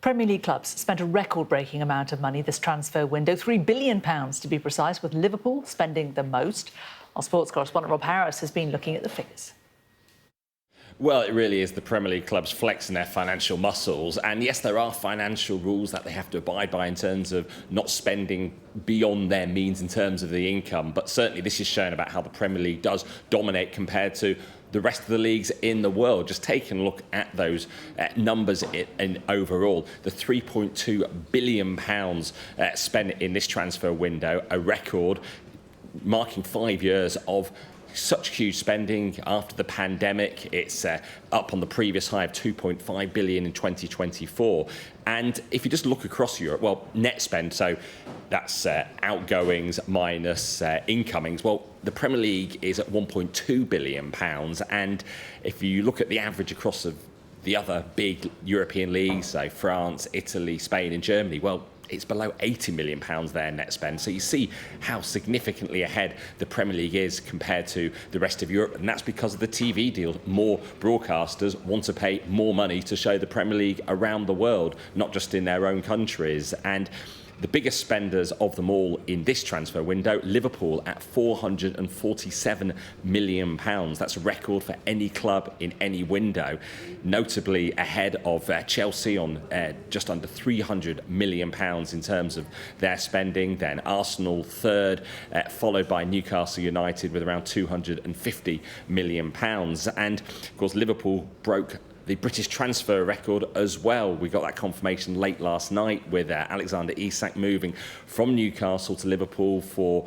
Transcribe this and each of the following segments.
Premier League clubs spent a record-breaking amount of money this transfer window, £3 billion to be precise, with Liverpool spending the most. Our sports correspondent Rob Harris has been looking at the figures. Well, it really is the Premier League clubs flexing their financial muscles. And yes, there are financial rules that they have to abide by in terms of not spending beyond their means in terms of the income. But certainly this is showing about how the Premier League does dominate compared to the rest of the leagues in the world. Just taking a look at those numbers in overall, the £3.2 billion spent in this transfer window, a record, marking 5 years of such huge spending after the pandemic. It's up on the previous high of 2.5 billion in 2024. And if you just look across Europe, well, net spend, so that's outgoings minus incomings. Well, the Premier League is at 1.2 billion pounds. And if you look at the average across the other big European leagues, so France, Italy, Spain and Germany, well, it's below £80 million their net spend. So you see how significantly ahead the Premier League is compared to the rest of Europe. And that's because of the TV deal. More broadcasters want to pay more money to show the Premier League around the world, not just in their own countries. And the biggest spenders of them all in this transfer window, Liverpool at £447 million. That's a record for any club in any window, notably ahead of Chelsea on just under £300 million in terms of their spending. Then Arsenal third, followed by Newcastle United with around £250 million. And of course, Liverpool broke the British transfer record as well. We got that confirmation late last night with Alexander Isak moving from Newcastle to Liverpool for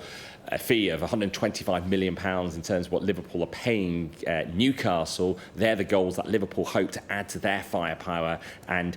a fee of £125 million in terms of what Liverpool are paying Newcastle. They're the goals that Liverpool hope to add to their firepower. And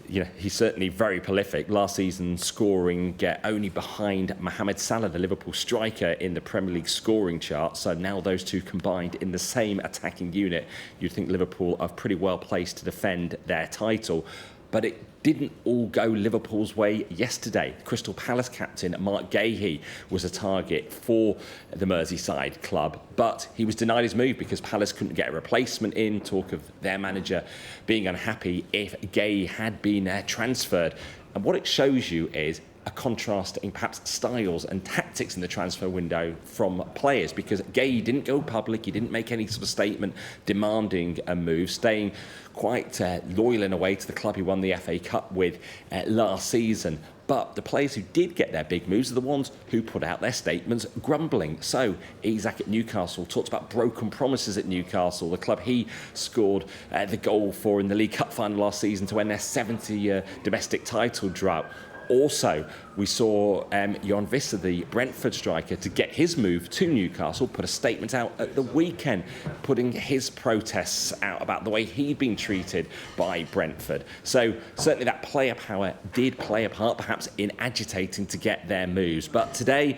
you know, he's certainly very prolific. Last season scoring only behind Mohamed Salah, the Liverpool striker, in the Premier League scoring chart. So now those two combined in the same attacking unit, you'd think Liverpool are pretty well placed to defend their title. But it didn't all go Liverpool's way yesterday. Crystal Palace captain Mark Gahey was a target for the Merseyside club, but he was denied his move because Palace couldn't get a replacement in. Talk of their manager being unhappy if Gahey had been transferred. And what it shows you is a contrast in perhaps styles and tactics in the transfer window from players, because Gahey didn't go public, he didn't make any sort of statement demanding a move, staying quite loyal in a way to the club he won the FA Cup with last season. But the players who did get their big moves are the ones who put out their statements grumbling. So Isak at Newcastle talked about broken promises at Newcastle, the club he scored the goal for in the League Cup final last season to end their 70-year domestic title drought. Also, we saw Jon Visser, the Brentford striker, to get his move to Newcastle, put a statement out at the weekend, putting his protests out about the way he'd been treated by Brentford. So certainly that player power did play a part, perhaps, in agitating to get their moves. But today,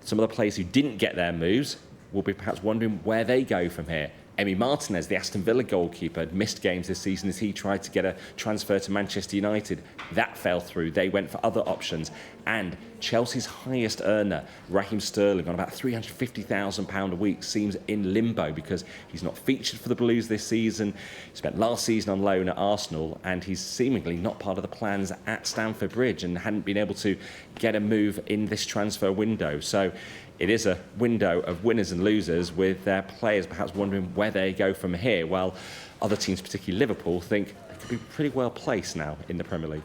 some of the players who didn't get their moves will be perhaps wondering where they go from here. Emi Martinez, the Aston Villa goalkeeper, had missed games this season as he tried to get a transfer to Manchester United. That fell through. They went for other options. And Chelsea's highest earner, Raheem Sterling, on about £350,000 a week, seems in limbo because he's not featured for the Blues this season. He spent last season on loan at Arsenal, and he's seemingly not part of the plans at Stamford Bridge and hadn't been able to get a move in this transfer window. So it is a window of winners and losers, with their players perhaps wondering where they go from here, while other teams, particularly Liverpool, think they could be pretty well placed now in the Premier League.